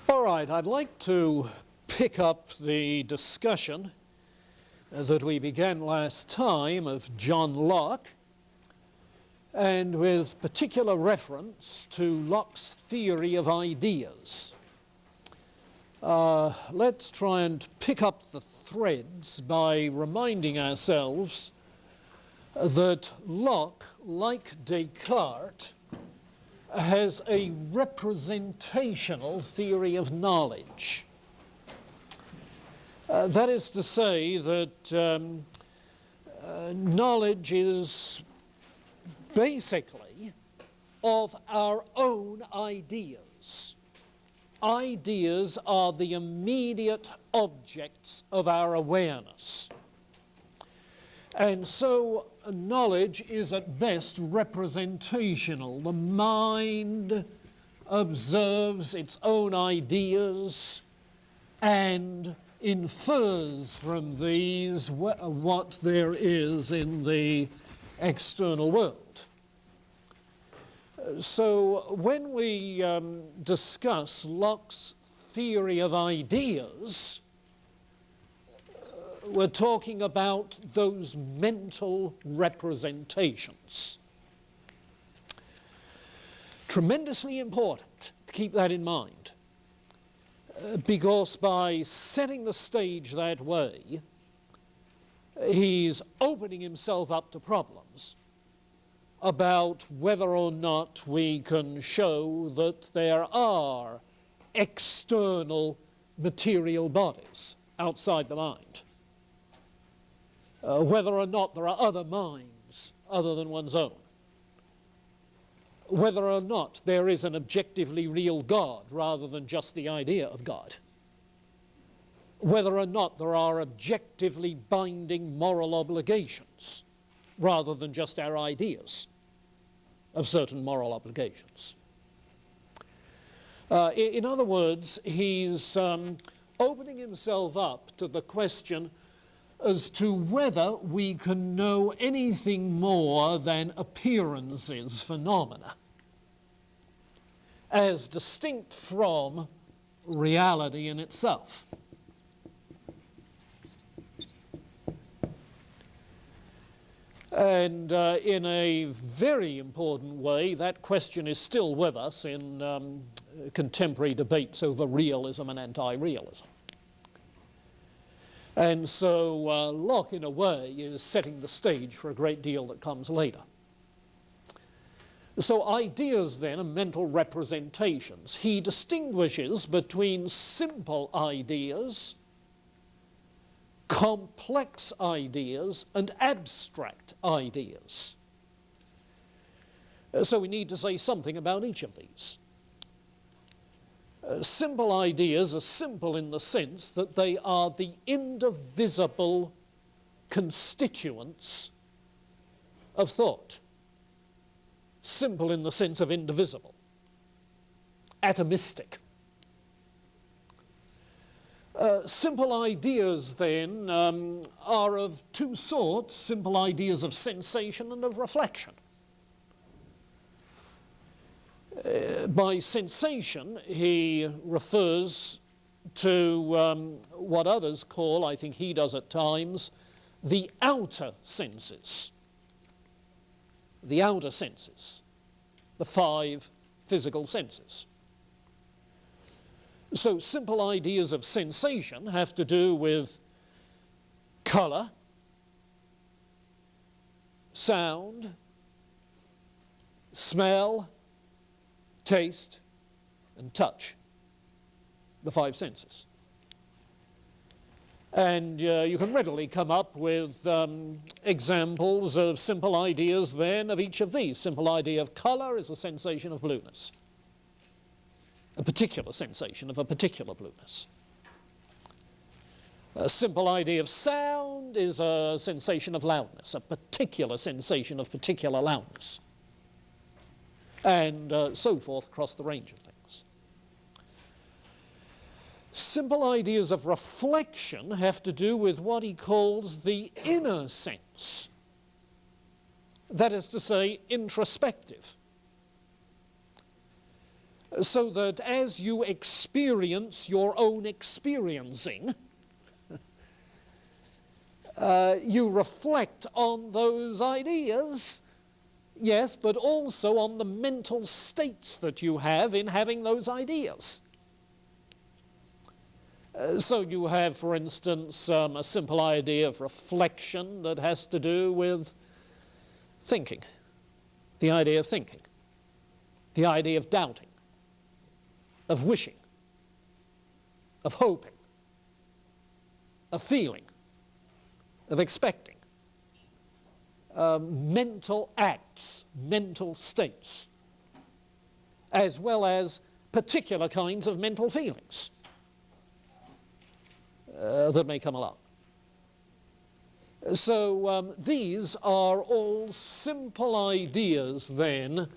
All right, I'd like to pick up the discussion that we began last time of John Locke, and with particular reference to Locke's theory of ideas. Let's try and pick up the threads by reminding ourselves that Locke, like Descartes, has a representational theory of knowledge. That is to say that knowledge is basically of our own ideas. Ideas are the immediate objects of our awareness. And so knowledge is at best representational. The mind observes its own ideas and infers from these what there is in the external world. So when we discuss Locke's theory of ideas, we're talking about those mental representations. Tremendously important to keep that in mind, because by setting the stage that way, he's opening himself up to problems about whether or not we can show that there are external material bodies outside the mind. Whether or not there are other minds other than one's own. Whether or not there is an objectively real God rather than just the idea of God. Whether or not there are objectively binding moral obligations rather than just our ideas of certain moral obligations. In other words, he's opening himself up to the question as to whether we can know anything more than appearances, phenomena, as distinct from reality in itself. And in a very important way, that question is still with us in contemporary debates over realism and anti-realism. And so Locke, in a way, is setting the stage for a great deal that comes later. So ideas, then, are mental representations. He distinguishes between simple ideas, complex ideas, and abstract ideas. So we need to say something about each of these. Simple ideas are simple in the sense that they are the indivisible constituents of thought. Simple in the sense of indivisible, atomistic. Simple ideas, then, are of two sorts: simple ideas of sensation and of reflection. By sensation, he refers to what others call, I think he does at times, the outer senses. The outer senses, the 5 physical senses. So simple ideas of sensation have to do with color, sound, smell, taste, and touch, the 5 senses. And you can readily come up with examples of simple ideas then of each of these. Simple idea of color is a sensation of blueness, a particular sensation of a particular blueness. A simple idea of sound is a sensation of loudness, a particular sensation of particular loudness. And so forth across the range of things. Simple ideas of reflection have to do with what he calls the inner sense. That is to say, introspective. so that as you experience your own experiencing, you reflect on those ideas, yes, but also on the mental states that you have in having those ideas. So you have, for instance, a simple idea of reflection that has to do with thinking, the idea of thinking, the idea of doubting, of wishing, of hoping, of feeling, of expecting. Mental acts, mental states, as well as particular kinds of mental feelings that may come along. So these are all simple ideas then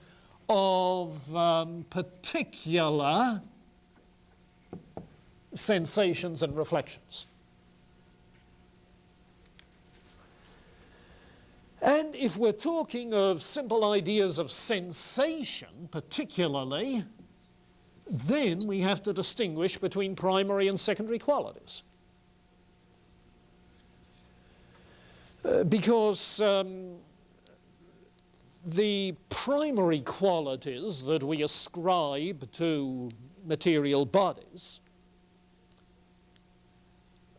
of particular sensations and reflections. And if we're talking of simple ideas of sensation particularly, then we have to distinguish between primary and secondary qualities. Because the primary qualities that we ascribe to material bodies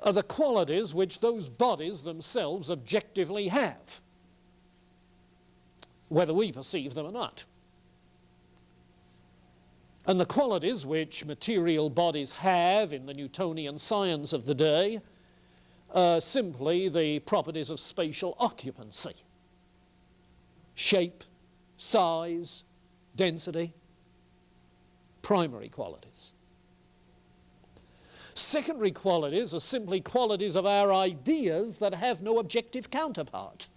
are the qualities which those bodies themselves objectively have, whether we perceive them or not. And the qualities which material bodies have in the Newtonian science of the day are simply the properties of spatial occupancy, shape, size, density, primary qualities. Secondary qualities are simply qualities of our ideas that have no objective counterpart.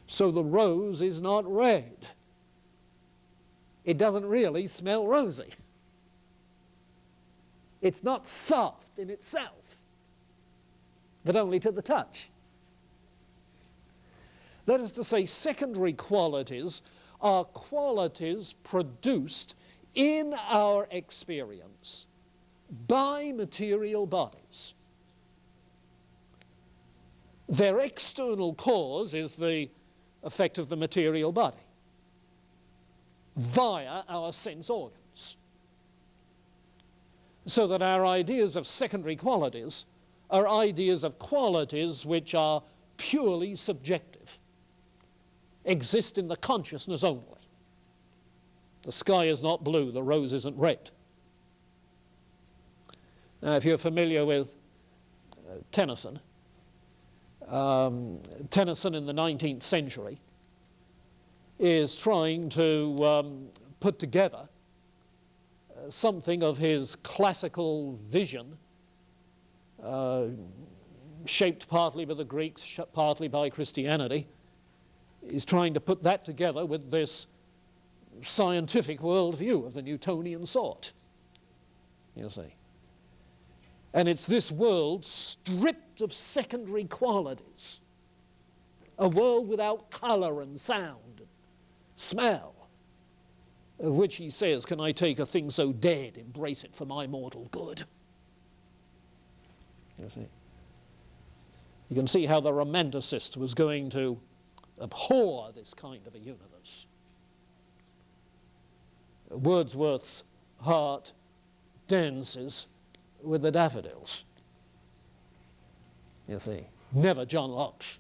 So the rose is not red. It doesn't really smell rosy. It's not soft in itself, but only to the touch. That is to say, secondary qualities are qualities produced in our experience by material bodies. Their external cause is the effect of the material body via our sense organs. So that our ideas of secondary qualities are ideas of qualities which are purely subjective, exist in the consciousness only. The sky is not blue, the rose isn't red. Now, if you're familiar with Tennyson, Tennyson in the 19th century is trying to put together something of his classical vision, shaped partly by the Greeks, partly by Christianity. He's trying to put that together with this scientific worldview of the Newtonian sort, you see. And it's this world stripped of secondary qualities, a world without colour and sound and smell, of which he says, can I take a thing so dead, embrace it for my mortal good? You see. You can see how the romanticist was going to abhor this kind of a universe. Wordsworth's heart dances with the daffodils. You see. Never John Locke's.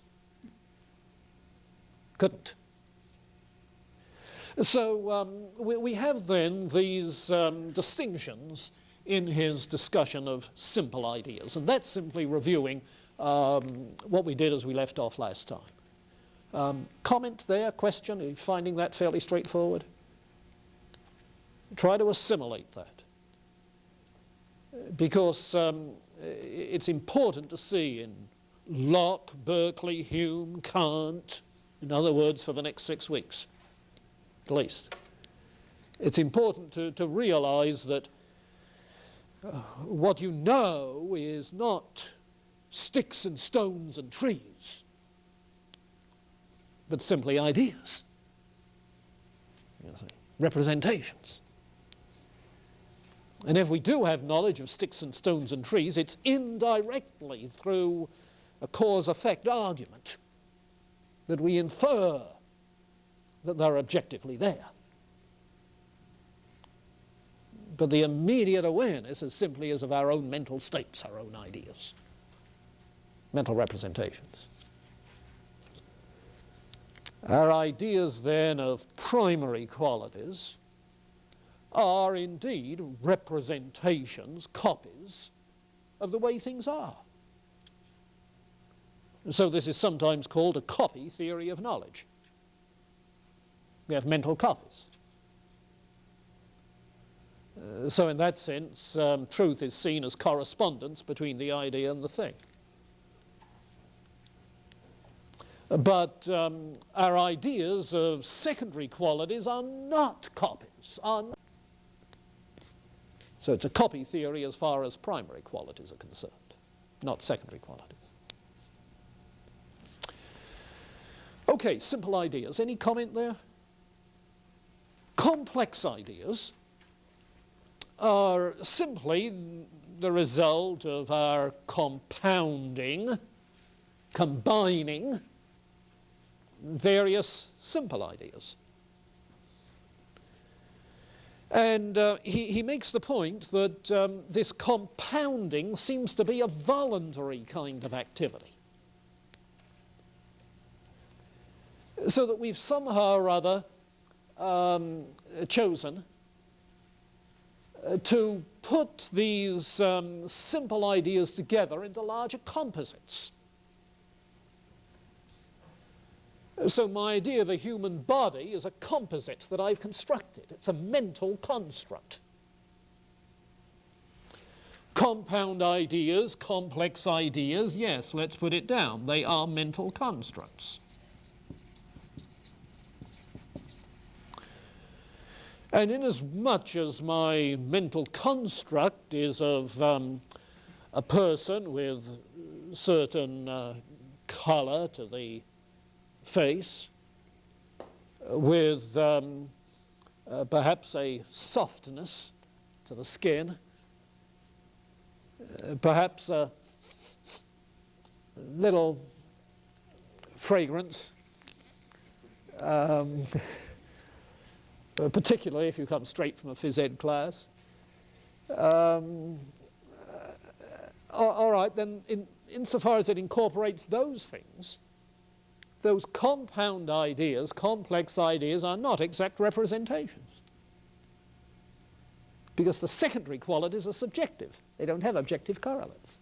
Couldn't. So we have then these distinctions in his discussion of simple ideas, and that's simply reviewing what we did as we left off last time. Comment there, question, are you finding that fairly straightforward? Try to assimilate that, because it's important to see in Locke, Berkeley, Hume, Kant, in other words, for the next 6 weeks, at least. It's important to realize that what you know is not sticks and stones and trees, but simply ideas. You see. representations. And if we do have knowledge of sticks and stones and trees, it's indirectly through a cause-effect argument that we infer that they're objectively there. But the immediate awareness is simply as of our own mental states, our own ideas, mental representations. Our ideas then of primary qualities are indeed representations, copies of the way things are. And so this is sometimes called a copy theory of knowledge. We have mental copies. So in that sense, truth is seen as correspondence between the idea and the thing. But our ideas of secondary qualities are not copies. So it's a copy theory as far as primary qualities are concerned, not secondary qualities. Okay, simple ideas. Any comment there? Complex ideas are simply the result of our combining various simple ideas. And he makes the point that this compounding seems to be a voluntary kind of activity. So that we've somehow or other chosen to put these simple ideas together into larger composites. So my idea of a human body is a composite that I've constructed. It's a mental construct. Compound ideas, complex ideas, yes, let's put it down. They are mental constructs. And inasmuch as my mental construct is of a person with certain color to the face, with perhaps a softness to the skin, perhaps a little fragrance, particularly if you come straight from a phys ed class. All right, then insofar as it incorporates those things, those compound ideas, complex ideas, are not exact representations. Because the secondary qualities are subjective. They don't have objective correlates.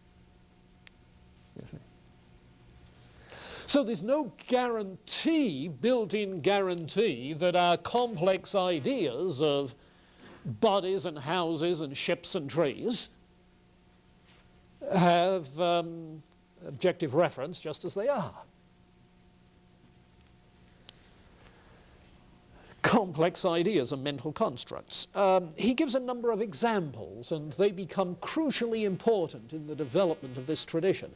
You see? So there's no guarantee, built-in guarantee, that our complex ideas of bodies and houses and ships and trees have objective reference just as they are. Complex ideas are mental constructs. He gives a number of examples, and they become crucially important in the development of this tradition.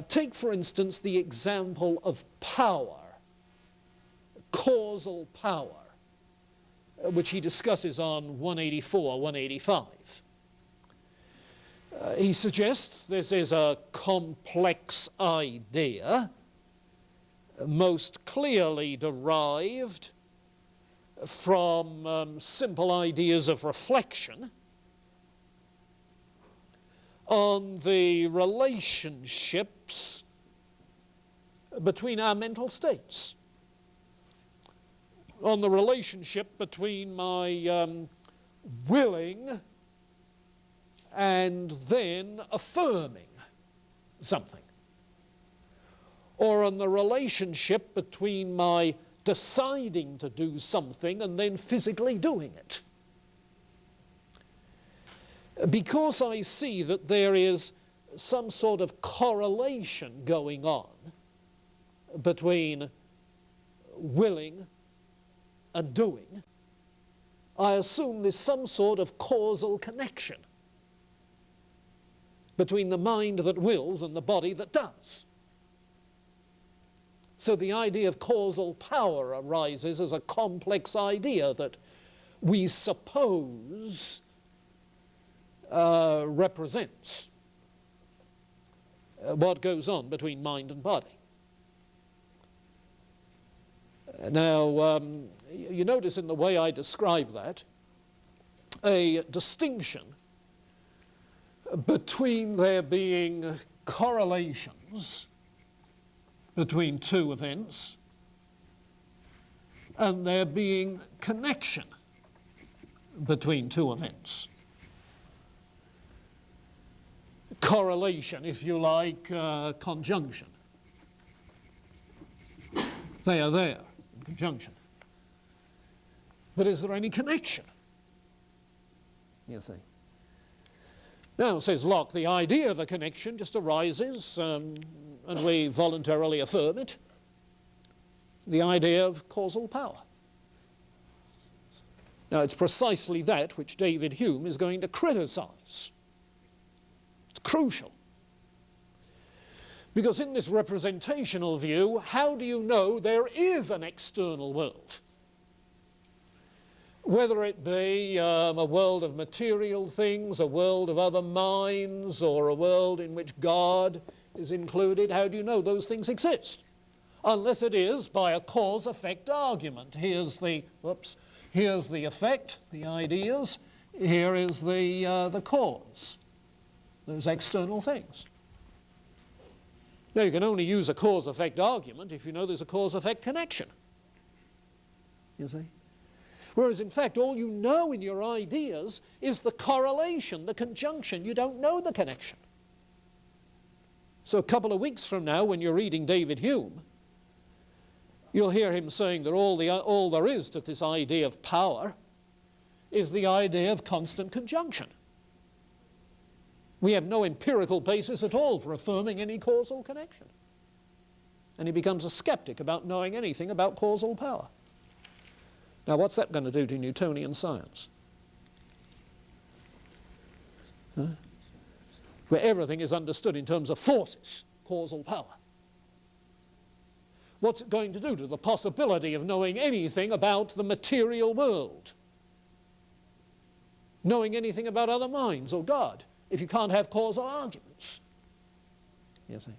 Take, for instance, the example of power, causal power, which he discusses on 184, 185. He suggests this is a complex idea, most clearly derived from simple ideas of reflection on the relationships between our mental states, on the relationship between my willing and then affirming something, or on the relationship between my deciding to do something and then physically doing it. Because I see that there is some sort of correlation going on between willing and doing, I assume there's some sort of causal connection between the mind that wills and the body that does. So the idea of causal power arises as a complex idea that we suppose represents what goes on between mind and body. Now, you notice in the way I describe that, a distinction between there being correlations between two events and there being connection between two events. Correlation, if you like, conjunction. They are there in conjunction. But is there any connection? You see. Now, says Locke, the idea of a connection just arises, and we voluntarily affirm it. The idea of causal power. Now, it's precisely that which David Hume is going to criticize. It's crucial. Because in this representational view, how do you know there is an external world? Whether it be a world of material things, a world of other minds, or a world in which God is included, how do you know those things exist? Unless it is by a cause-effect argument. Here's the effect, the ideas, here is the cause, those external things. Now, you can only use a cause-effect argument if you know there's a cause-effect connection. You see? Whereas, in fact, all you know in your ideas is the correlation, the conjunction. You don't know the connection. So a couple of weeks from now, when you're reading David Hume, you'll hear him saying that all there is to this idea of power is the idea of constant conjunction. We have no empirical basis at all for affirming any causal connection. And he becomes a skeptic about knowing anything about causal power. Now, what's that going to do to Newtonian science? Huh? Where everything is understood in terms of forces, causal power. What's it going to do to the possibility of knowing anything about the material world? Knowing anything about other minds or God, if you can't have causal arguments? You see?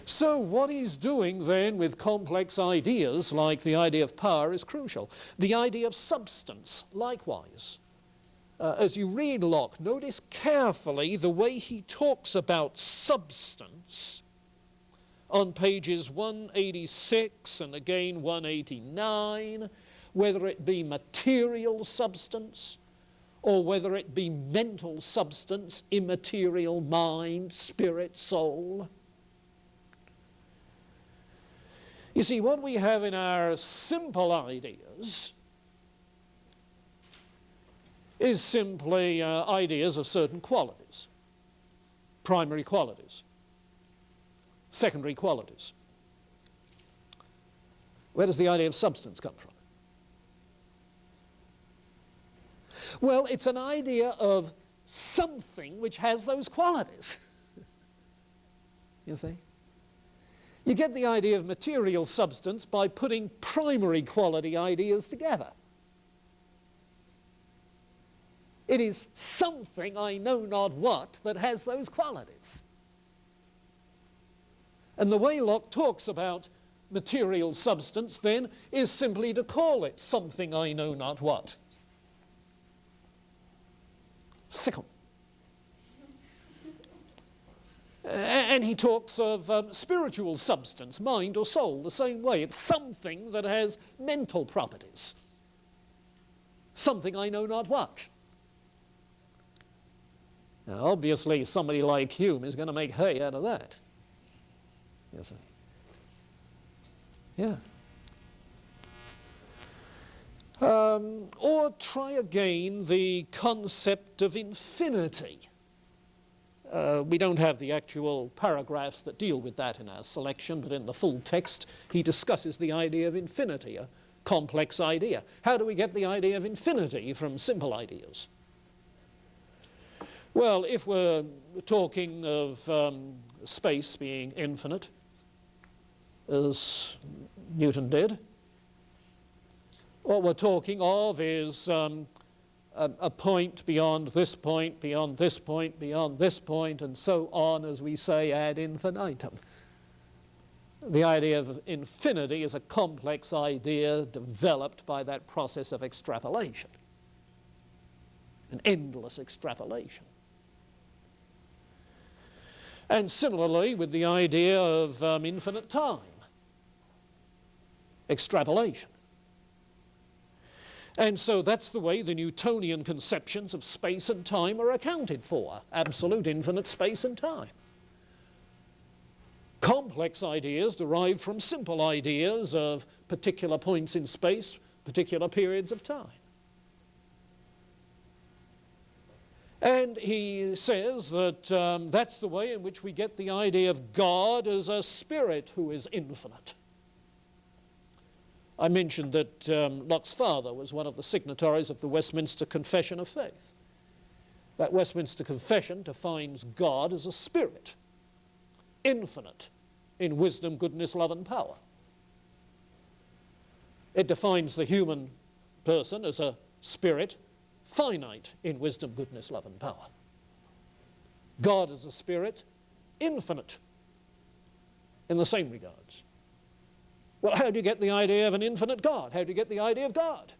So what he's doing then with complex ideas like the idea of power is crucial. The idea of substance, likewise. As you read Locke, notice carefully the way he talks about substance on pages 186 and again 189, whether it be material substance or whether it be mental substance, immaterial mind, spirit, soul. You see, what we have in our simple ideas is simply ideas of certain qualities, primary qualities, secondary qualities. Where does the idea of substance come from? Well, it's an idea of something which has those qualities. You see? You get the idea of material substance by putting primary quality ideas together. It is something, I know not what, that has those qualities. And the way Locke talks about material substance, then, is simply to call it something I know not what. Sickle. And he talks of spiritual substance, mind or soul, the same way. It's something that has mental properties. Something I know not what. Now, obviously, somebody like Hume is going to make hay out of that. You see. Yeah. Or try again the concept of infinity. We don't have the actual paragraphs that deal with that in our selection, but in the full text he discusses the idea of infinity, a complex idea. How do we get the idea of infinity from simple ideas? Well, if we're talking of space being infinite, as Newton did, What we're talking of is a point beyond this point, beyond this point, beyond this point, and so on, as we say, ad infinitum. The idea of infinity is a complex idea developed by that process of extrapolation, an endless extrapolation. And similarly with the idea of infinite time, extrapolation. And so that's the way the Newtonian conceptions of space and time are accounted for, absolute infinite space and time. Complex ideas derived from simple ideas of particular points in space, particular periods of time. And he says that that's the way in which we get the idea of God as a spirit who is infinite. I mentioned that Locke's father was one of the signatories of the Westminster Confession of Faith. That Westminster Confession defines God as a spirit, infinite in wisdom, goodness, love, and power. It defines the human person as a spirit, finite in wisdom, goodness, love, and power. God as a spirit, infinite in the same regards. Well, how do you get the idea of an infinite God? How do you get the idea of God?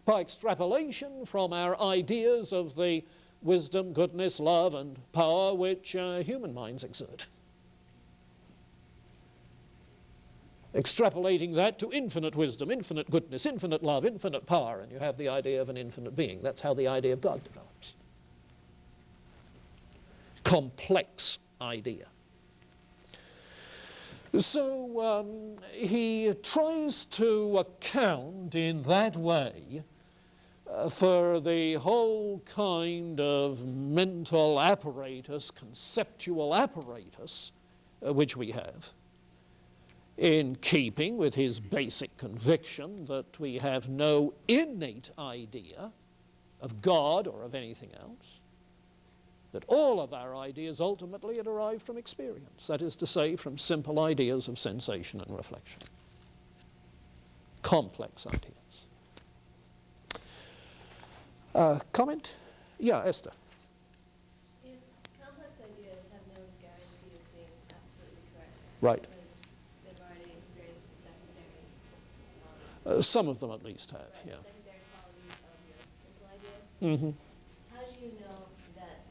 By extrapolation from our ideas of the wisdom, goodness, love, and power which human minds exert. Extrapolating that to infinite wisdom, infinite goodness, infinite love, infinite power, and you have the idea of an infinite being. That's how the idea of God develops. Complex idea. So he tries to account in that way for the whole kind of mental apparatus, conceptual apparatus, which we have, in keeping with his basic conviction that we have no innate idea of God or of anything else, that all of our ideas ultimately are derived from experience, that is to say, from simple ideas of sensation and reflection. Complex ideas. Comment? Yeah, Esther. If complex ideas have no guarantee of being absolutely correct, Right. because they've already experienced the secondary Some of them at least have, right, yeah. secondary qualities of your simple ideas, Mm-hmm. how do you know that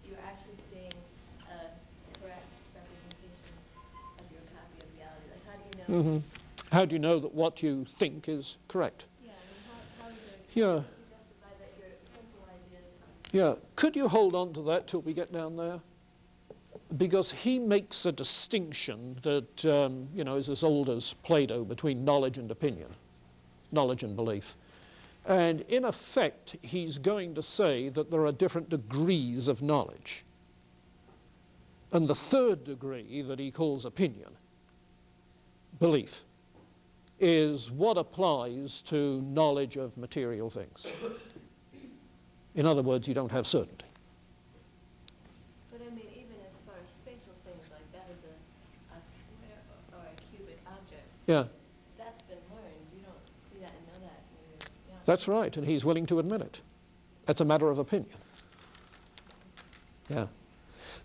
you're actually seeing a correct representation of your copy of reality? Like, how do you know? Mm-hmm. How do you know that what you think is correct? Yeah, I mean, how is it Yeah. suggested by that your simple ideas are? Yeah. Could you hold on to that till we get down there? Because he makes a distinction that, is as old as Plato between knowledge and opinion, knowledge and belief. And in effect, he's going to say that there are different degrees of knowledge. And the third degree that he calls opinion, belief, is what applies to knowledge of material things. In other words, you don't have certainty. But I mean, even as far as spatial things like that is a square or a cubic object, Yeah, that's been learned. You don't see that and know that. Yeah. that's right, and he's willing to admit it. That's a matter of opinion. Yeah.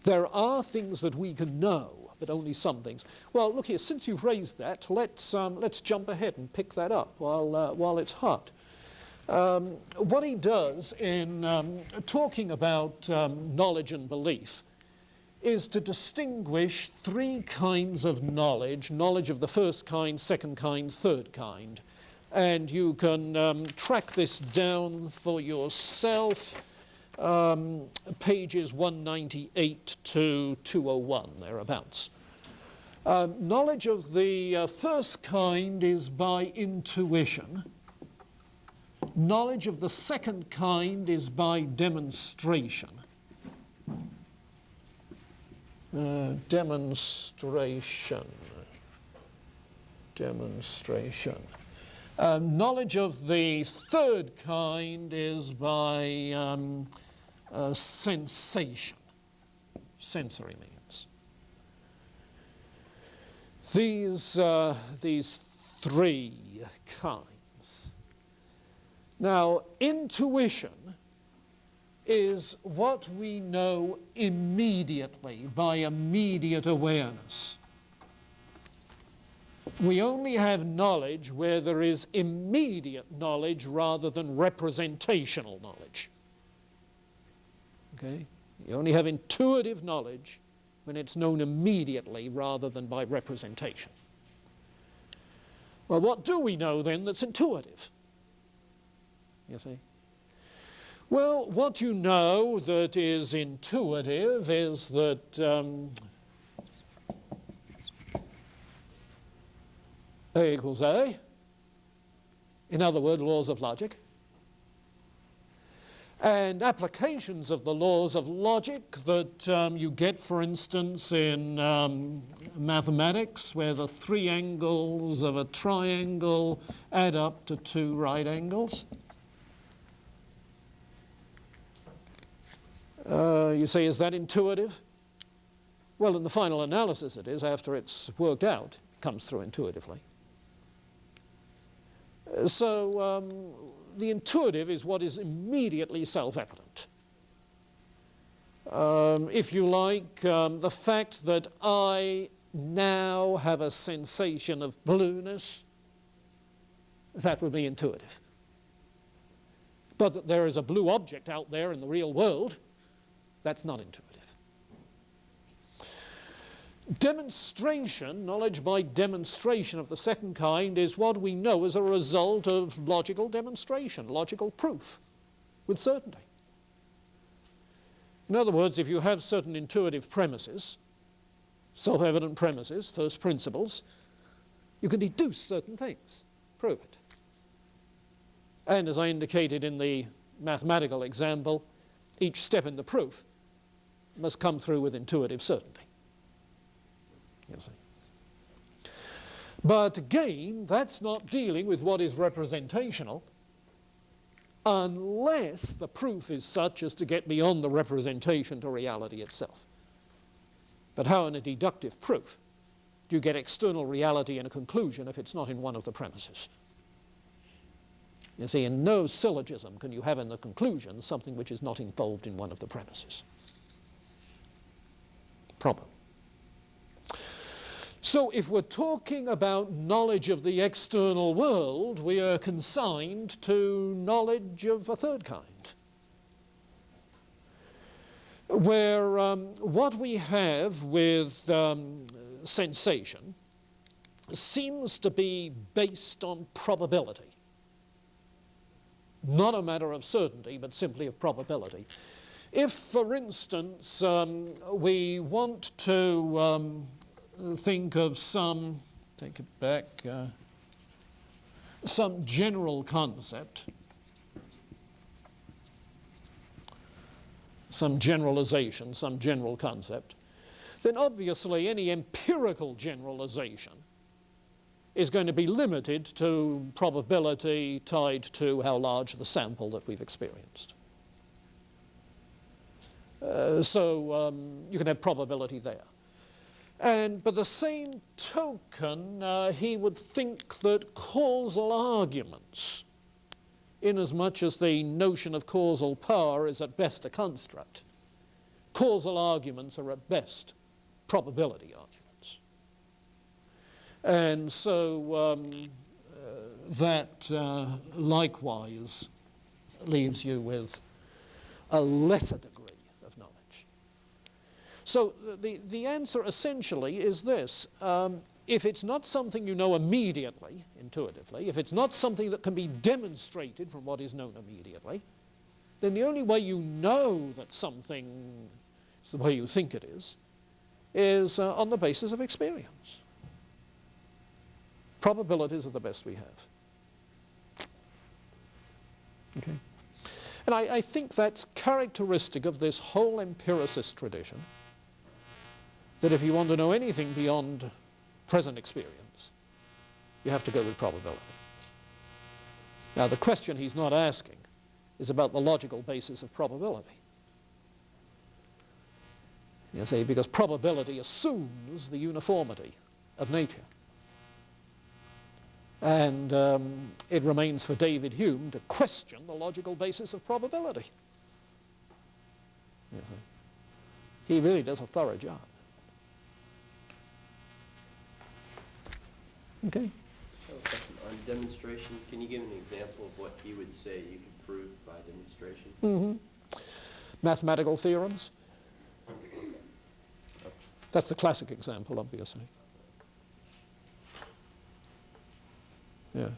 There are things that we can know, but only some things. Well, look here, since you've raised that, let's jump ahead and pick that up while it's hot. What he does in talking about knowledge and belief is to distinguish three kinds of knowledge: knowledge of the first kind, second kind, third kind. And you can track this down for yourself, pages 198 to 201, thereabouts. Knowledge of the first kind is by intuition. Knowledge of the second kind is by demonstration. Demonstration. Knowledge of the third kind is by sensation, sensory means. These three kinds. Now, intuition is what we know immediately, by immediate awareness. We only have knowledge where there is immediate knowledge rather than representational knowledge. Okay? You only have intuitive knowledge when it's known immediately rather than by representation. Well, what do we know then that's intuitive? You see? Well, what you know that is intuitive is that A equals A. In other words, laws of logic. And applications of the laws of logic that you get, for instance, in mathematics, where the three angles of a triangle add up to two right angles. You say, is that intuitive? Well, in the final analysis it is. After it's worked out, it comes through intuitively. So the intuitive is what is immediately self-evident. If you like, the fact that I now have a sensation of blueness, that would be intuitive. But that there is a blue object out there in the real world, that's not intuitive. Demonstration, knowledge by demonstration of the second kind, is what we know as a result of logical demonstration, logical proof, with certainty. In other words, if you have certain intuitive premises, self-evident premises, first principles, you can deduce certain things, prove it. And as I indicated in the mathematical example, each step in the proof must come through with intuitive certainty. You see. But again, that's not dealing with what is representational unless the proof is such as to get beyond the representation to reality itself. But how in a deductive proof do you get external reality in a conclusion if it's not in one of the premises? You see, in no syllogism can you have in the conclusion something which is not involved in one of the premises. Problem. So if we're talking about knowledge of the external world, we are consigned to knowledge of a third kind, where what we have with sensation seems to be based on probability. Not a matter of certainty, but simply of probability. If, for instance, we want to think of some, take it back, some general concept, some generalization, some general concept, then obviously any empirical generalization is going to be limited to probability tied to how large the sample that we've experienced. So you can have probability there. And by the same token, he would think that causal arguments, inasmuch as the notion of causal power is at best a construct, causal arguments are at best probability arguments. And so that likewise leaves you with a lesser degree of knowledge. So the answer essentially is this. If it's not something you know immediately, intuitively, if it's not something that can be demonstrated from what is known immediately, then the only way you know that something is the way you think it is on the basis of experience. Probabilities are the best we have. Okay. And I think that's characteristic of this whole empiricist tradition, that if you want to know anything beyond present experience, you have to go with probability. Now, the question he's not asking is about the logical basis of probability. You see, because probability assumes the uniformity of nature. And it remains for David Hume to question the logical basis of probability. You see. He really does a thorough job. Okay. I have a question on demonstration. Can you give an example of what he would say you could prove by demonstration? Mm-hmm. Mathematical theorems. That's the classic example, obviously. Yeah.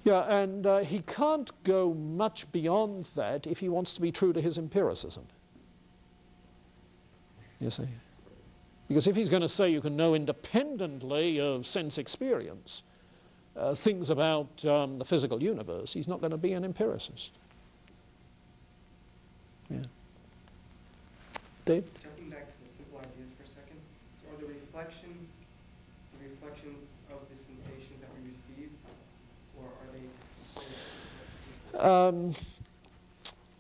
Yeah, and he can't go much beyond that if he wants to be true to his empiricism. You see? Because if he's going to say you can know independently of sense experience things about the physical universe, he's not going to be an empiricist. Yeah. Dave? Jumping back to the simple ideas for a second. So are the reflections of the sensations that we receive, or are they?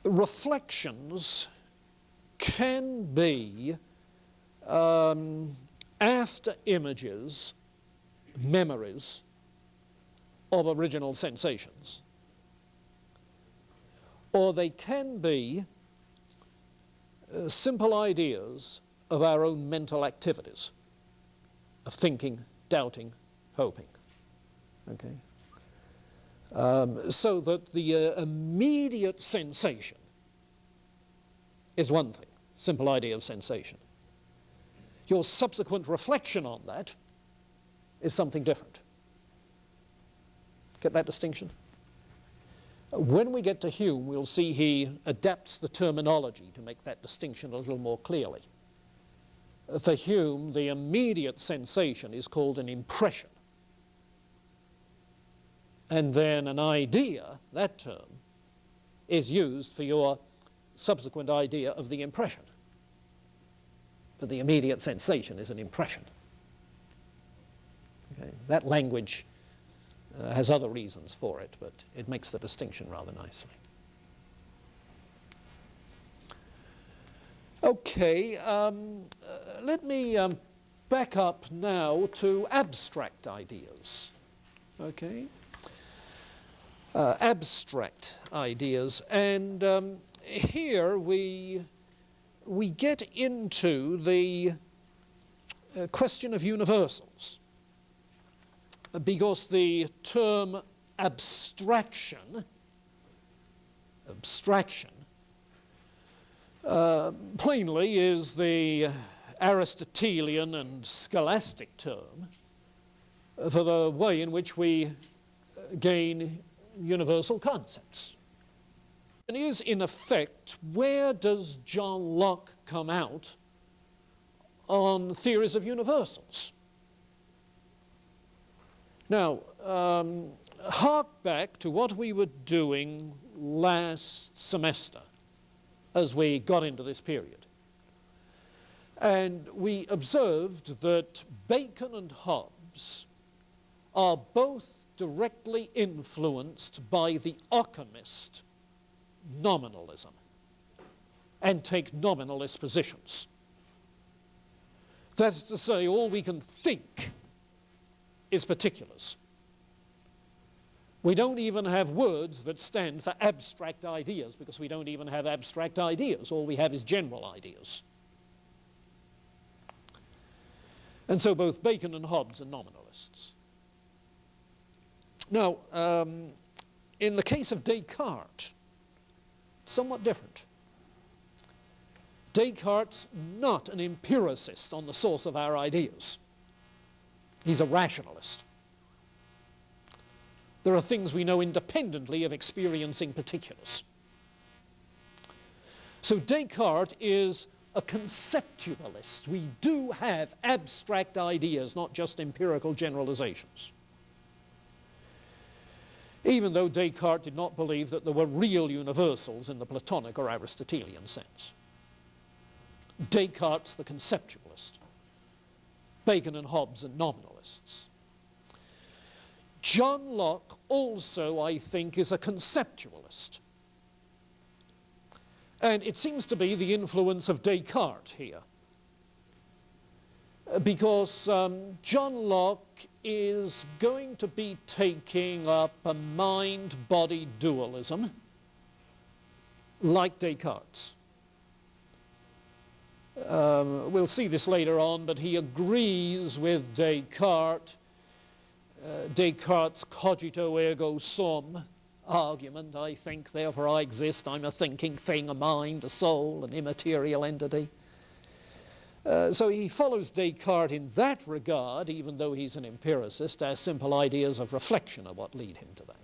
Reflections can be after images, memories of original sensations, or they can be simple ideas of our own mental activities, of thinking, doubting, hoping. Okay? So that the immediate sensation is one thing, simple idea of sensation. Your subsequent reflection on that is something different. Get that distinction? When we get to Hume, we'll see he adapts the terminology to make that distinction a little more clearly. For Hume, the immediate sensation is called an impression. And then an idea, that term, is used for your subsequent idea of the impression. But the immediate sensation is an impression. Okay? That language has other reasons for it, but it makes the distinction rather nicely. Okay, let me back up now to abstract ideas. Okay? Abstract ideas, and here we get into the question of universals, because the term abstraction plainly is the Aristotelian and scholastic term for the way in which we gain universal concepts. And is, in effect, where does John Locke come out on theories of universals? Now, hark back to what we were doing last semester as we got into this period. And we observed that Bacon and Hobbes are both directly influenced by the Occamist nominalism and take nominalist positions. That is to say, all we can think is particulars. We don't even have words that stand for abstract ideas, because we don't even have abstract ideas. All we have is general ideas. And so both Bacon and Hobbes are nominalists. Now, in the case of Descartes, somewhat different. Descartes' not an empiricist on the source of our ideas. He's a rationalist. There are things we know independently of experiencing particulars. So Descartes is a conceptualist. We do have abstract ideas, not just empirical generalizations. Even though Descartes did not believe that there were real universals in the Platonic or Aristotelian sense. Descartes the conceptualist. Bacon and Hobbes are nominalists. John Locke also, I think, is a conceptualist. And it seems to be the influence of Descartes here. because John Locke is going to be taking up a mind-body dualism like Descartes. We'll see this later on, but he agrees with Descartes, Descartes' cogito ergo sum argument. I think, therefore I exist. I'm a thinking thing, a mind, a soul, an immaterial entity. So he follows Descartes in that regard, even though he's an empiricist, as simple ideas of reflection are what lead him to that.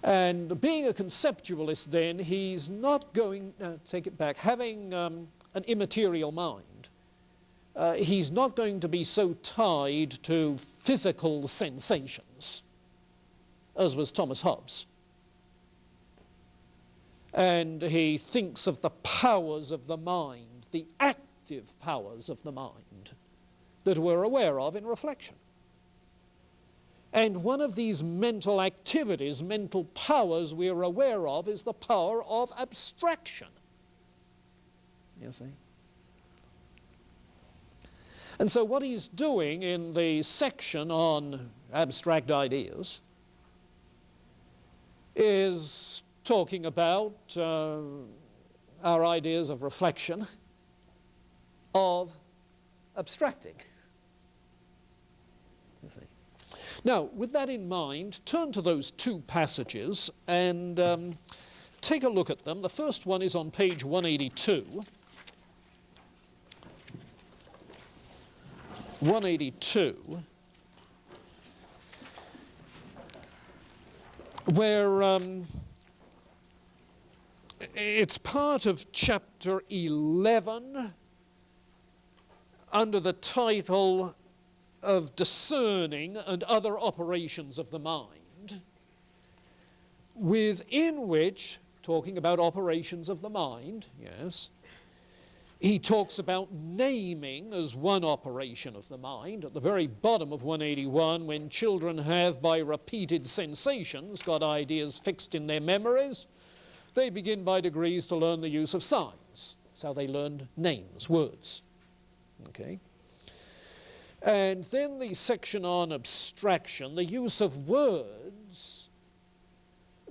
And being a conceptualist, then, he's not going, take it back, having an immaterial mind, he's not going to be so tied to physical sensations as was Thomas Hobbes. And he thinks of the powers of the mind, the active powers of the mind that we're aware of in reflection. And one of these mental activities, mental powers we're aware of, is the power of abstraction. You see? And so what he's doing in the section on abstract ideas is talking about our ideas of reflection, of abstracting. You see. Now, with that in mind, turn to those two passages and take a look at them. The first one is on page 182. 182, where it's part of chapter 11 under the title of discerning and other operations of the mind, within which, talking about operations of the mind, yes, he talks about naming as one operation of the mind. At the very bottom of 181, when children have, by repeated sensations, got ideas fixed in their memories, they begin by degrees to learn the use of signs. That's how they learned names, words. Okay? And then the section on abstraction, the use of words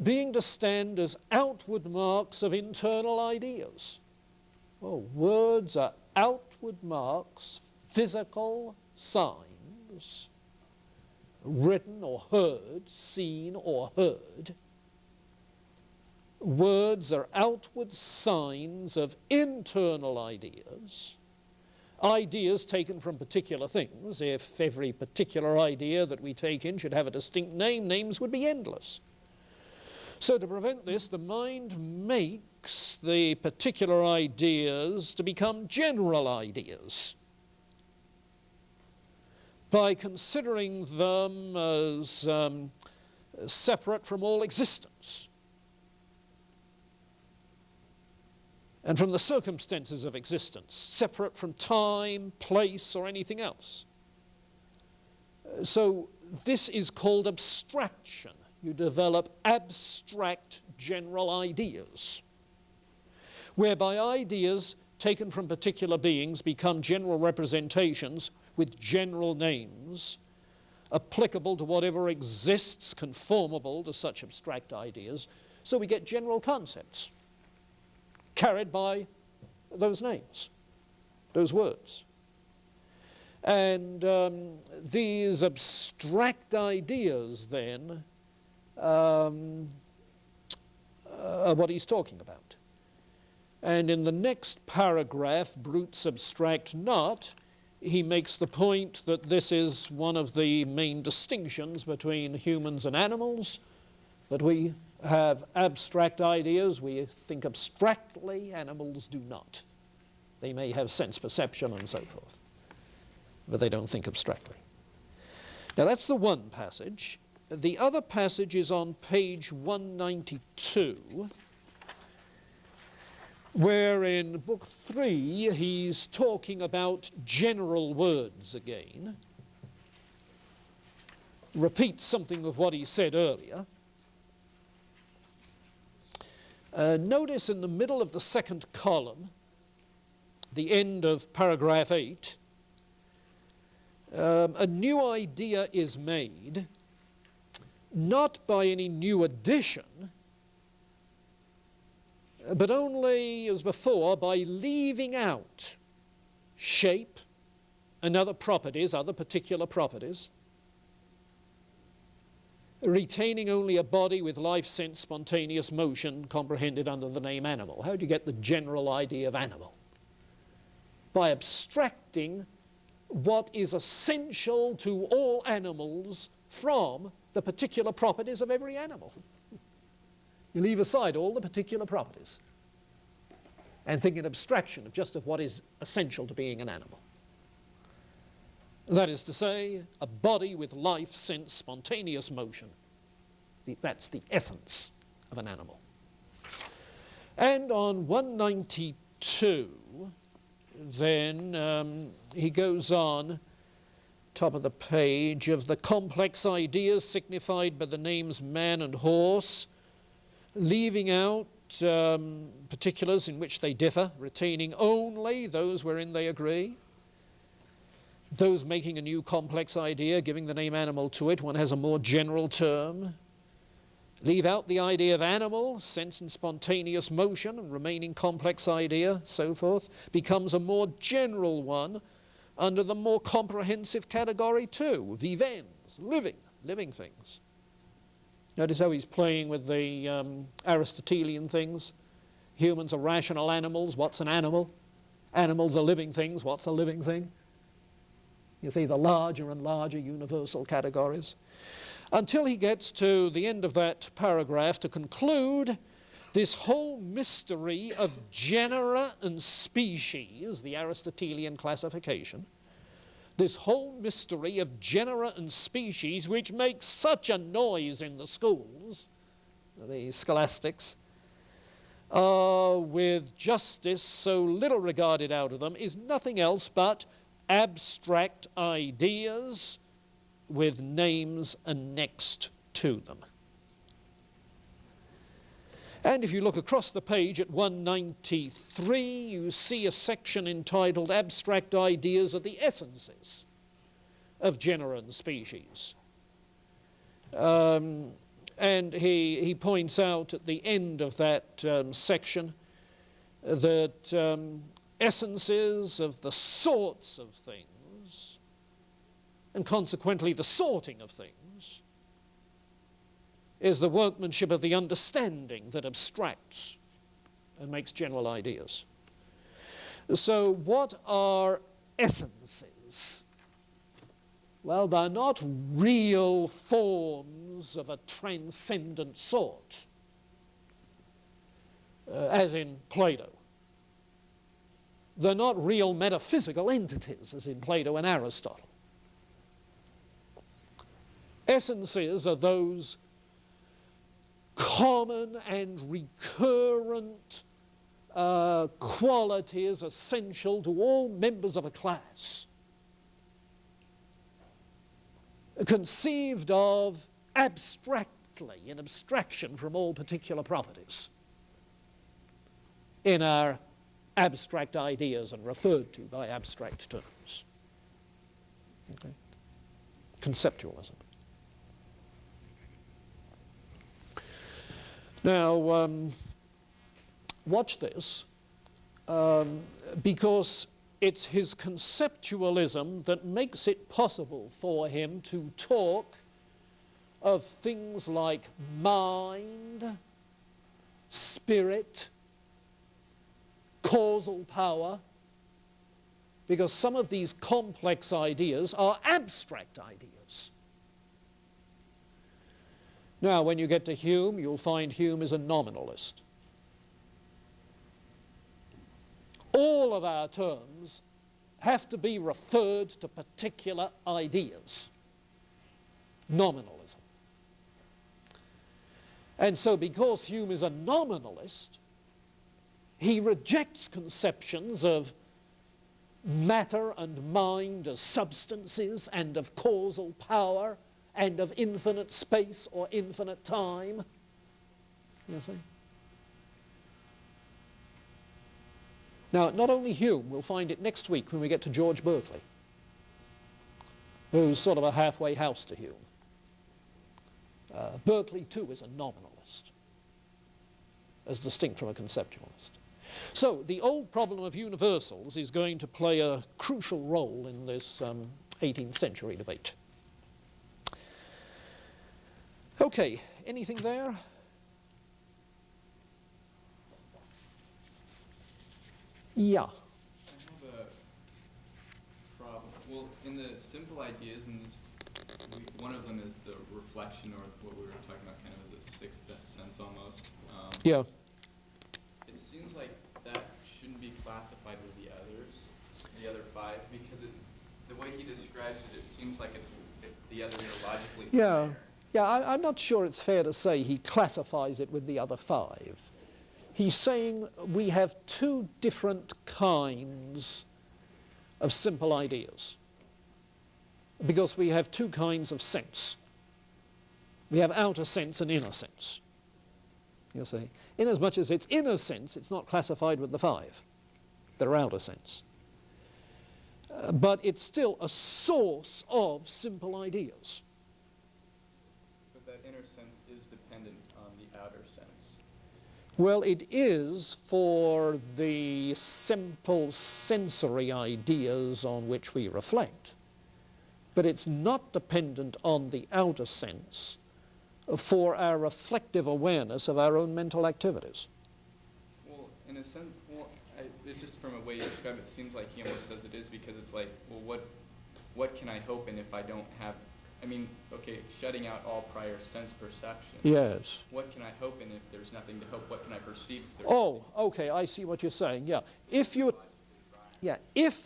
being to stand as outward marks of internal ideas. Oh, words are outward marks, physical signs, written or heard, seen or heard. Words are outward signs of internal ideas, ideas taken from particular things. If every particular idea that we take in should have a distinct name, names would be endless. So to prevent this, the mind makes the particular ideas to become general ideas by considering them as separate from all existence and from the circumstances of existence, separate from time, place, or anything else. So this is called abstraction. You develop abstract general ideas, whereby ideas taken from particular beings become general representations with general names, applicable to whatever exists, conformable to such abstract ideas. So we get general concepts carried by those names, those words. And these abstract ideas, then, are what he's talking about. And in the next paragraph, brutes abstract not, he makes the point that this is one of the main distinctions between humans and animals, that we have abstract ideas, we think abstractly, animals do not. They may have sense perception and so forth, but they don't think abstractly. Now that's the one passage. The other passage is on page 192, where in book 3 he's talking about general words again. Repeats something of what he said earlier. Notice in the middle of the second column, the end of paragraph 8, a new idea is made, not by any new addition, but only, as before, by leaving out shape and other properties, other particular properties, retaining only a body with life, sense, spontaneous motion comprehended under the name animal. How do you get the general idea of animal? By abstracting what is essential to all animals from the particular properties of every animal. You leave aside all the particular properties and think in abstraction of just of what is essential to being an animal. That is to say, a body with life, sense, spontaneous motion. That's the essence of an animal. And on 192, then he goes on, top of the page, of the complex ideas signified by the names man and horse, leaving out particulars in which they differ, retaining only those wherein they agree. Those making a new complex idea, giving the name animal to it, one has a more general term. Leave out the idea of animal, sense and spontaneous motion, and remaining complex idea, so forth, becomes a more general one under the more comprehensive category too, vivens, living things. Notice how he's playing with the Aristotelian things. Humans are rational animals. What's an animal? Animals are living things. What's a living thing? You see the larger and larger universal categories. Until he gets to the end of that paragraph to conclude this whole mystery of genera and species, the Aristotelian classification, this whole mystery of genera and species, which makes such a noise in the schools, the scholastics, with justice so little regarded out of them, is nothing else but abstract ideas with names annexed to them. And if you look across the page at 193, you see a section entitled Abstract Ideas of the Essences of Genera and Species. And he points out at the end of that section that essences of the sorts of things, and consequently the sorting of things, is the workmanship of the understanding that abstracts and makes general ideas. So what are essences? Well, they're not real forms of a transcendent sort, as in Plato. They're not real metaphysical entities, as in Plato and Aristotle. Essences are those common and recurrent qualities essential to all members of a class, conceived of abstractly, in abstraction from all particular properties, in our abstract ideas and referred to by abstract terms. Okay? Conceptualism. Now, watch this, because it's his conceptualism that makes it possible for him to talk of things like mind, spirit, causal power, because some of these complex ideas are abstract ideas. Now, when you get to Hume, you'll find Hume is a nominalist. All of our terms have to be referred to particular ideas. Nominalism. And so because Hume is a nominalist, he rejects conceptions of matter and mind as substances and of causal power and of infinite space or infinite time. You see? Now, not only Hume, we'll find it next week when we get to George Berkeley, who's sort of a halfway house to Hume. Berkeley, too, is a nominalist, as distinct from a conceptualist. So the old problem of universals is going to play a crucial role in this 18th century debate. Okay, anything there? Yeah. I have a problem. Well, in the simple ideas, in this, one of them is the reflection, or what we were talking about kind of as a sixth sense almost. Yeah. It seems like that shouldn't be classified with the others, the other five, because the way he describes it, it seems like the others are logically Yeah. fair. Yeah, I'm not sure it's fair to say he classifies it with the other five. He's saying we have two different kinds of simple ideas because we have two kinds of sense. We have outer sense and inner sense. You see, inasmuch as it's inner sense, it's not classified with the five. They're outer sense. But it's still a source of simple ideas. But that inner sense is dependent on the outer sense. Well, it is for the simple sensory ideas on which we reflect, but it's not dependent on the outer sense for our reflective awareness of our own mental activities. Well, in a sense, it's just from a way you describe it, it seems like he almost says it is, because it's like, well, what can I hope in if I don't have, I mean, okay, shutting out all prior sense perception. Yes. What can I hope in if there's nothing to hope? What can I perceive if there's Oh, okay, I see what you're saying, yeah. If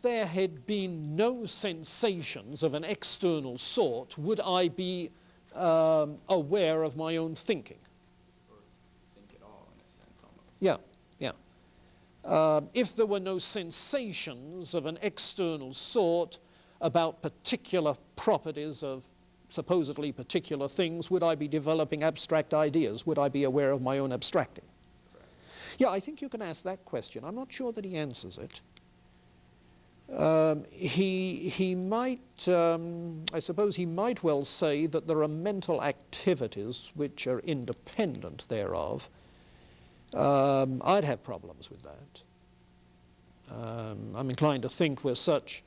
there had been no sensations of an external sort, would I be aware of my own thinking? or think at all, in a sense, almost? Yeah, yeah. If there were no sensations of an external sort about particular properties of supposedly particular things, would I be developing abstract ideas? Would I be aware of my own abstracting? Correct. Yeah, I think you can ask that question. I'm not sure that he answers it. He might, I suppose he might well say that there are mental activities which are independent thereof. I'd have problems with that. I'm inclined to think we're such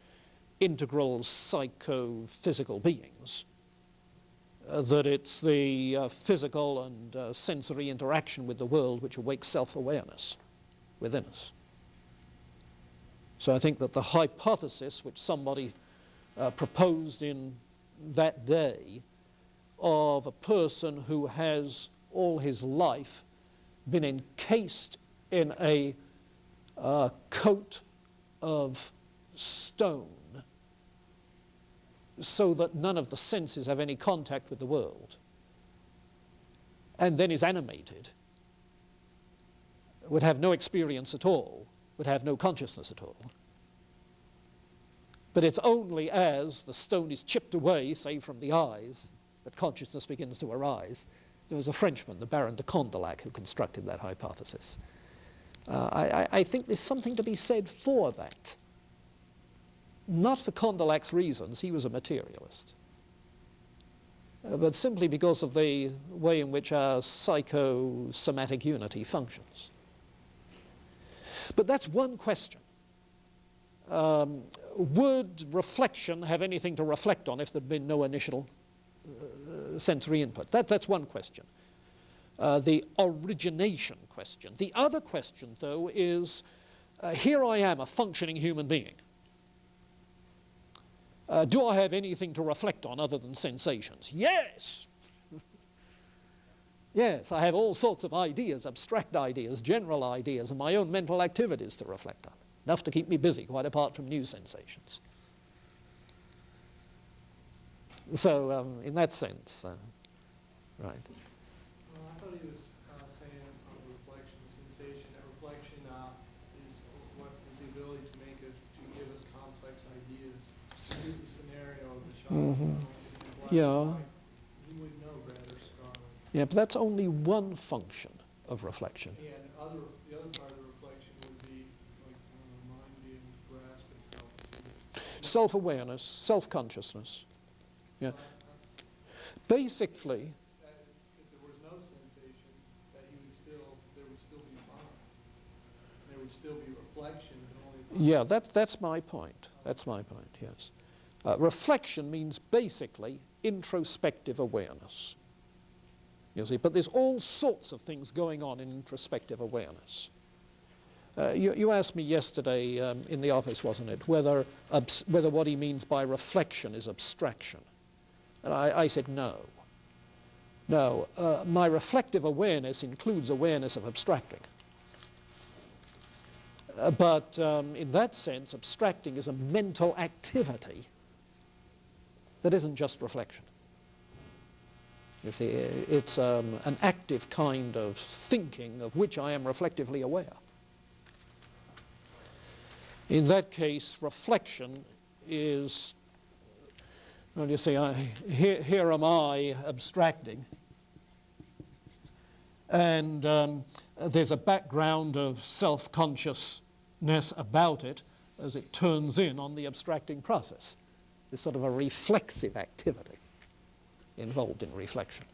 integral psychophysical beings that it's the physical and sensory interaction with the world which awakes self-awareness within us. So I think that the hypothesis which somebody proposed in that day of a person who has all his life been encased in a coat of stone so that none of the senses have any contact with the world, and then is animated, would have no experience at all, would have no consciousness at all. But it's only as the stone is chipped away, say from the eyes, that consciousness begins to arise. There was a Frenchman, the Baron de Condillac, who constructed that hypothesis. I think there's something to be said for that. Not for Condillac's reasons, he was a materialist, but simply because of the way in which our psychosomatic unity functions. But that's one question. Would reflection have anything to reflect on if there'd been no initial sensory input? That's one question. The origination question. The other question, though, is here I am, a functioning human being. Do I have anything to reflect on other than sensations? Yes! Yes, I have all sorts of ideas, abstract ideas, general ideas, and my own mental activities to reflect on. Enough to keep me busy, quite apart from new sensations. So, in that sense, right. I thought he was saying on the reflection sensation, that reflection is what is the ability to give us complex ideas. Use the scenario of the child. Yeah. He would know rather strongly. Yeah, but that's only one function of reflection. And the other part of the reflection would be like self-awareness, self-consciousness. Yeah. Basically, That if there was no sensation, that there would still be mind. There would still be reflection, and only. yeah, that's my point. That's my point, yes. Reflection means basically introspective awareness. You see, but there's all sorts of things going on in introspective awareness. You asked me yesterday in the office, wasn't it, whether what he means by reflection is abstraction. And I said no. No, my reflective awareness includes awareness of abstracting. But in that sense, abstracting is a mental activity that isn't just reflection. You see, it's an active kind of thinking of which I am reflectively aware. In that case, reflection is, well, you see, here am I abstracting, and there's a background of self-consciousness about it as it turns in on the abstracting process. There's sort of a reflexive activity involved in reflection.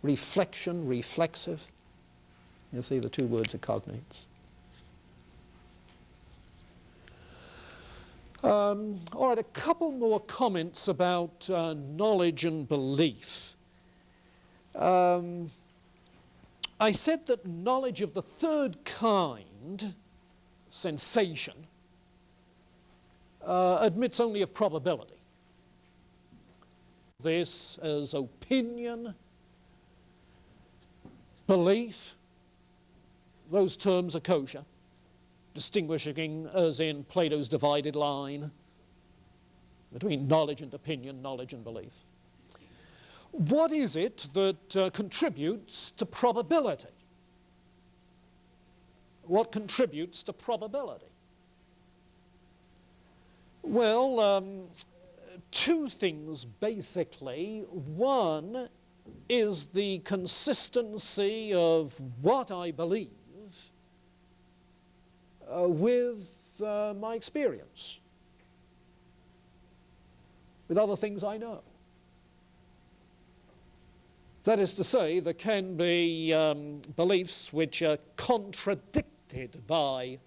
Reflection, reflexive, you see the two words are cognates. All right, a couple more comments about knowledge and belief. I said that knowledge of the third kind, sensation, admits only of probability. This as opinion, belief, those terms are kosher, distinguishing as in Plato's divided line between knowledge and opinion, knowledge and belief. What is it that contributes to probability? What contributes to probability? Well, two things basically. One is the consistency of what I believe with my experience, with other things I know. That is to say, there can be beliefs which are contradicted by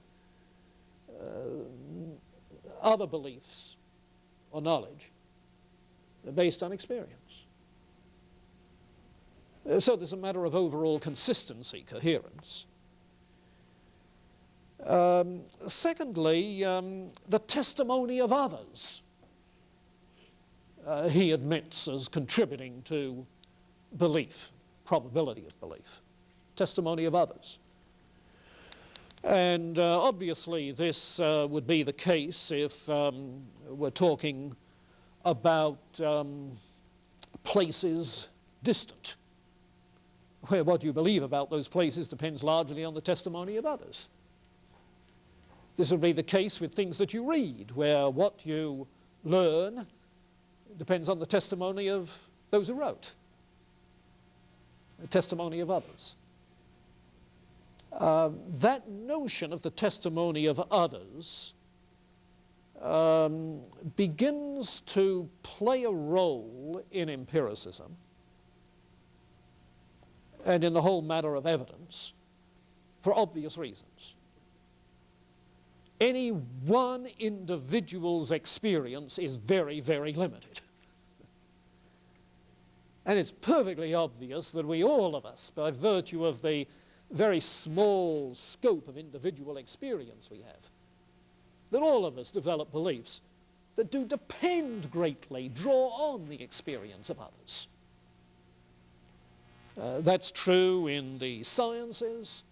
other beliefs or knowledge based on experience. So there's a matter of overall consistency, coherence. Secondly, the testimony of others he admits as contributing to belief, probability of belief, testimony of others. And obviously this would be the case if we're talking about places distant, where what you believe about those places depends largely on the testimony of others. This would be the case with things that you read, where what you learn depends on the testimony of those who wrote, the testimony of others. That notion of the testimony of others begins to play a role in empiricism and in the whole matter of evidence for obvious reasons. Any one individual's experience is very, very limited. And it's perfectly obvious that we, all of us, by virtue of the very small scope of individual experience we have, that all of us develop beliefs that do depend greatly, draw on the experience of others. That's true in the sciences,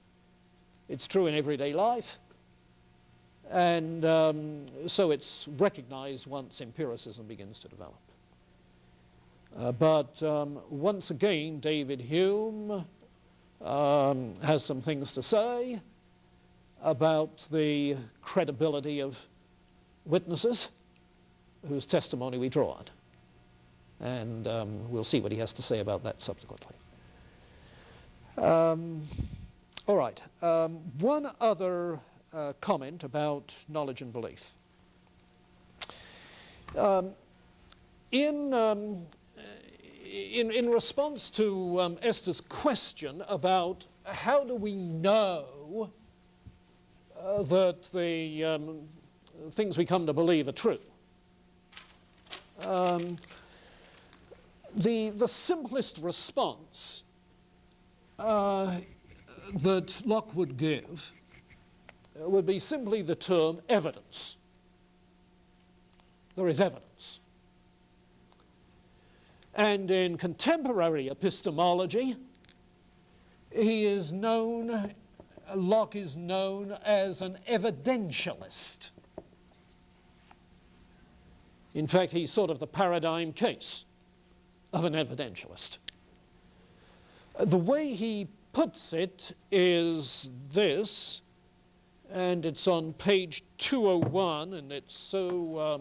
it's true in everyday life, and so it's recognized once empiricism begins to develop. But once again, David Hume has some things to say about the credibility of witnesses whose testimony we draw on. And we'll see what he has to say about that subsequently. All right, one other comment about knowledge and belief. In response to Esther's question about how do we know that the things we come to believe are true, the simplest response that Locke would give would be simply the term evidence. There is evidence. And in contemporary epistemology, Locke is known as an evidentialist. In fact, he's sort of the paradigm case of an evidentialist. The way he puts it is this, and it's on page 201, and it's so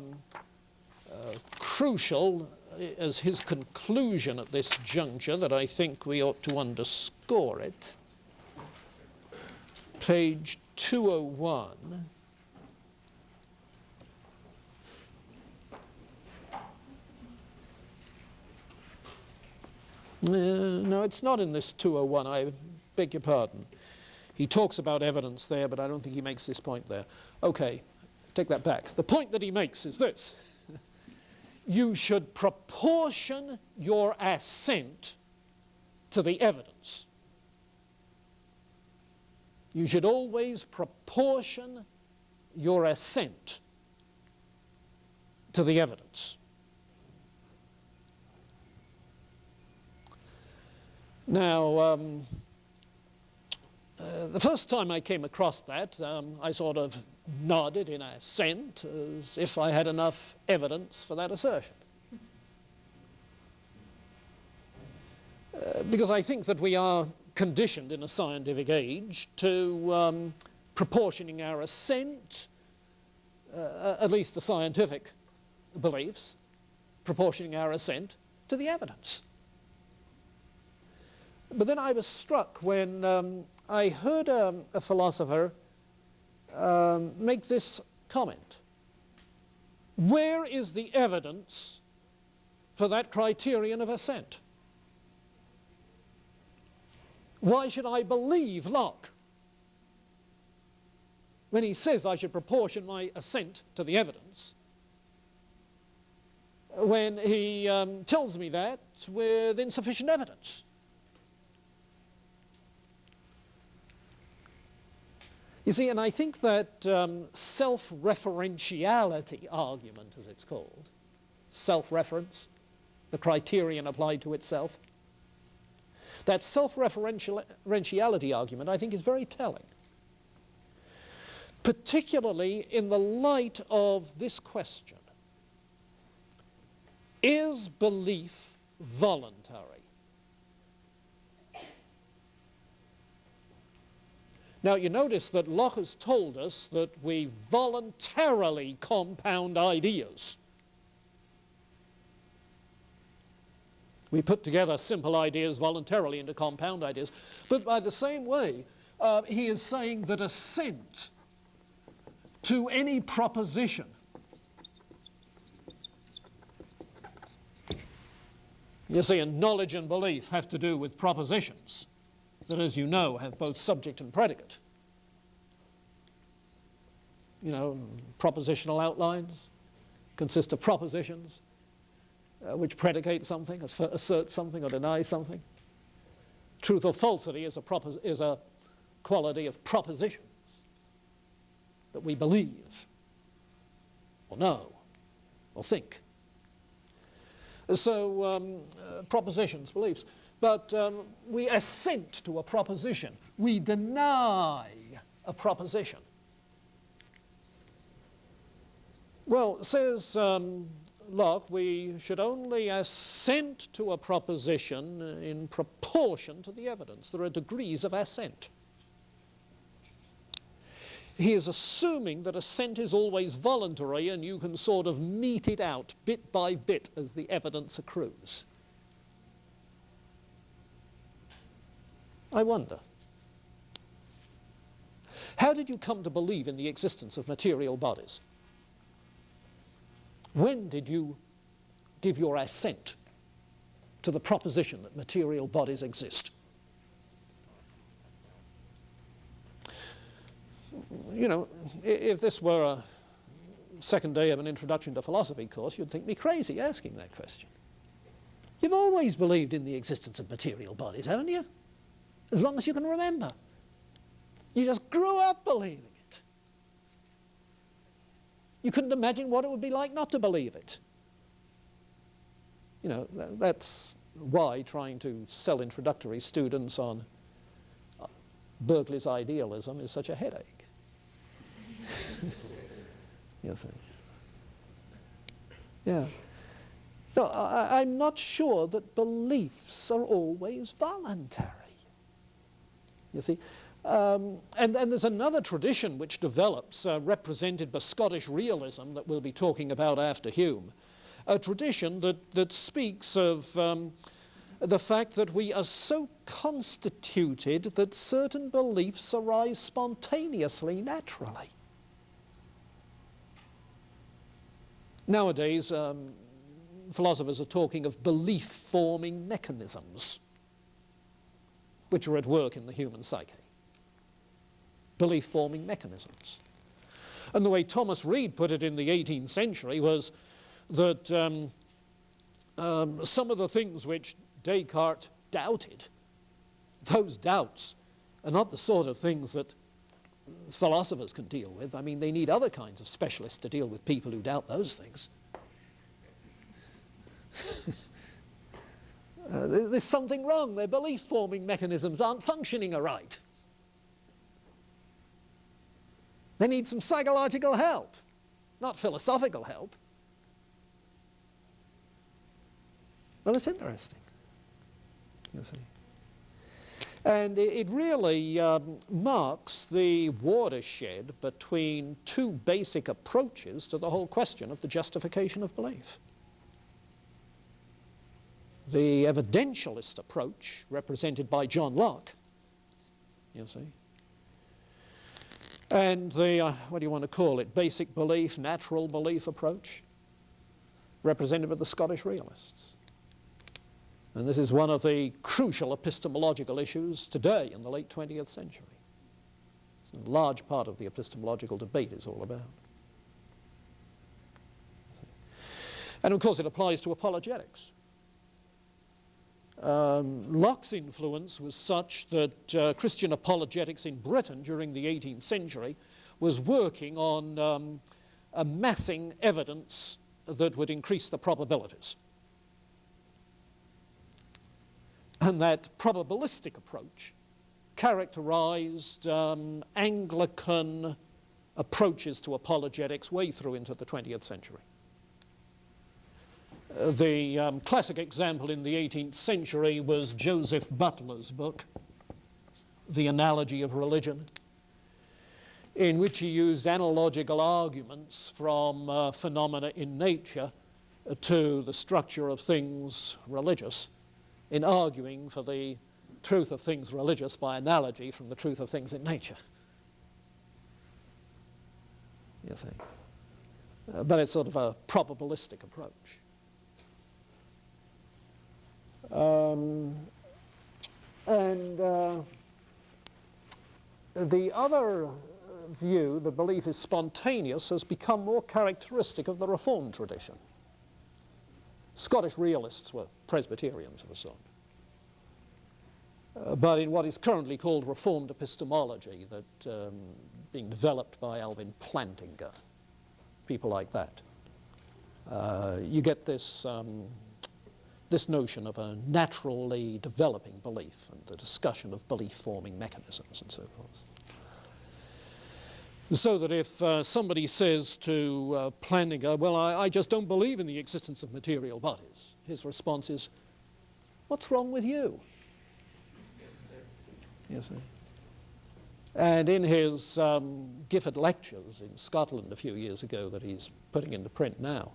crucial as his conclusion at this juncture that I think we ought to underscore it. Page 201. No, it's not in this 201, I beg your pardon. He talks about evidence there, but I don't think he makes this point there. Okay, take that back. The point that he makes is this. You should proportion your assent to the evidence. You should always proportion your assent to the evidence. Now, the first time I came across that, I sort of nodded in assent as if I had enough evidence for that assertion. Because I think that we are conditioned in a scientific age to proportioning our assent, at least the scientific beliefs, proportioning our assent to the evidence. But then I was struck when I heard a philosopher make this comment. Where is the evidence for that criterion of assent? Why should I believe Locke when he says I should proportion my assent to the evidence, when he tells me that with insufficient evidence? You see, and I think that self-referentiality argument, as it's called, self-reference, the criterion applied to itself, that self-referentiality argument, I think, is very telling, particularly in the light of this question. Is belief voluntary? Now, you notice that Locke has told us that we voluntarily compound ideas. We put together simple ideas voluntarily into compound ideas. But by the same way, he is saying that assent to any proposition you see, and knowledge and belief have to do with propositions that, as you know, have both subject and predicate. You know, propositional outlines consist of propositions which predicate something, assert something, or deny something. Truth or falsity is a quality of propositions that we believe, or know, or think. So, propositions, beliefs. But we assent to a proposition. We deny a proposition. Well, says Locke, we should only assent to a proposition in proportion to the evidence. There are degrees of assent. He is assuming that assent is always voluntary and you can sort of mete it out bit by bit as the evidence accrues. I wonder, how did you come to believe in the existence of material bodies? When did you give your assent to the proposition that material bodies exist? You know, if this were a second day of an introduction to philosophy course, you'd think me crazy asking that question. You've always believed in the existence of material bodies, haven't you? As long as you can remember. You just grew up believing it. You couldn't imagine what it would be like not to believe it. You know, that's why trying to sell introductory students on Berkeley's idealism is such a headache. You see. Yeah. No, I'm not sure that beliefs are always voluntary. You see. And there's another tradition which develops, represented by Scottish realism, that we'll be talking about after Hume. A tradition that speaks of the fact that we are so constituted that certain beliefs arise spontaneously, naturally. Nowadays, philosophers are talking of belief-forming mechanisms which are at work in the human psyche. Belief-forming mechanisms. And the way Thomas Reid put it in the 18th century was that some of the things which Descartes doubted, those doubts are not the sort of things that philosophers can deal with. I mean, they need other kinds of specialists to deal with people who doubt those things. There's something wrong. Their belief-forming mechanisms aren't functioning aright. They need some psychological help, not philosophical help. Well, it's interesting, you see. And it really marks the watershed between two basic approaches to the whole question of the justification of belief. The evidentialist approach, represented by John Locke, you see, and the, what do you want to call it, basic belief, natural belief approach, represented by the Scottish realists. And this is one of the crucial epistemological issues today in the late 20th century. It's a large part of the epistemological debate is all about. And of course it applies to apologetics. Locke's influence was such that Christian apologetics in Britain during the 18th century was working on amassing evidence that would increase the probabilities. And that probabilistic approach characterized Anglican approaches to apologetics way through into the 20th century. The classic example in the 18th century was Joseph Butler's book, The Analogy of Religion, in which he used analogical arguments from phenomena in nature to the structure of things religious, in arguing for the truth of things religious by analogy from the truth of things in nature. You see. But it's sort of a probabilistic approach. The other view, the belief is spontaneous, has become more characteristic of the Reformed tradition. Scottish realists were Presbyterians of a sort. But in what is currently called Reformed epistemology, that being developed by Alvin Plantinga, people like that, you get this this notion of a naturally developing belief and the discussion of belief-forming mechanisms and so forth. So that if somebody says to Plantinga, well, I just don't believe in the existence of material bodies, his response is, what's wrong with you? You see. And in his Gifford Lectures in Scotland a few years ago that he's putting into print now,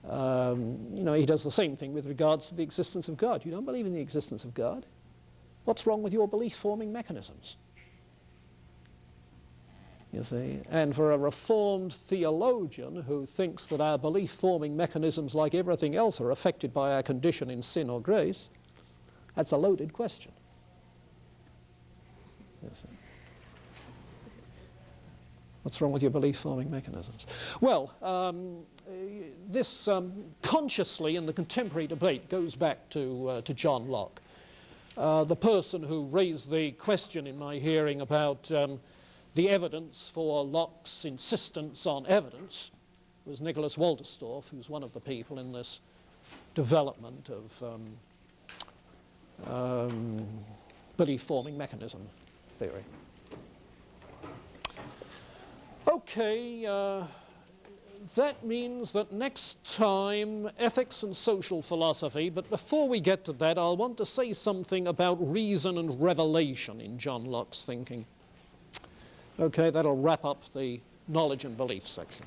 you know, he does the same thing with regards to the existence of God. You don't believe in the existence of God? What's wrong with your belief-forming mechanisms? you see. And for a reformed theologian who thinks that our belief-forming mechanisms, like everything else, are affected by our condition in sin or grace, that's a loaded question. You see. What's wrong with your belief-forming mechanisms? Well, this consciously in the contemporary debate goes back to John Locke. The person who raised the question in my hearing about the evidence for Locke's insistence on evidence was Nicholas Walderstorff, who's one of the people in this development of belief-forming mechanism theory. Okay, that means that next time, ethics and social philosophy, but before we get to that, I'll want to say something about reason and revelation in John Locke's thinking. Okay, that'll wrap up the knowledge and belief section.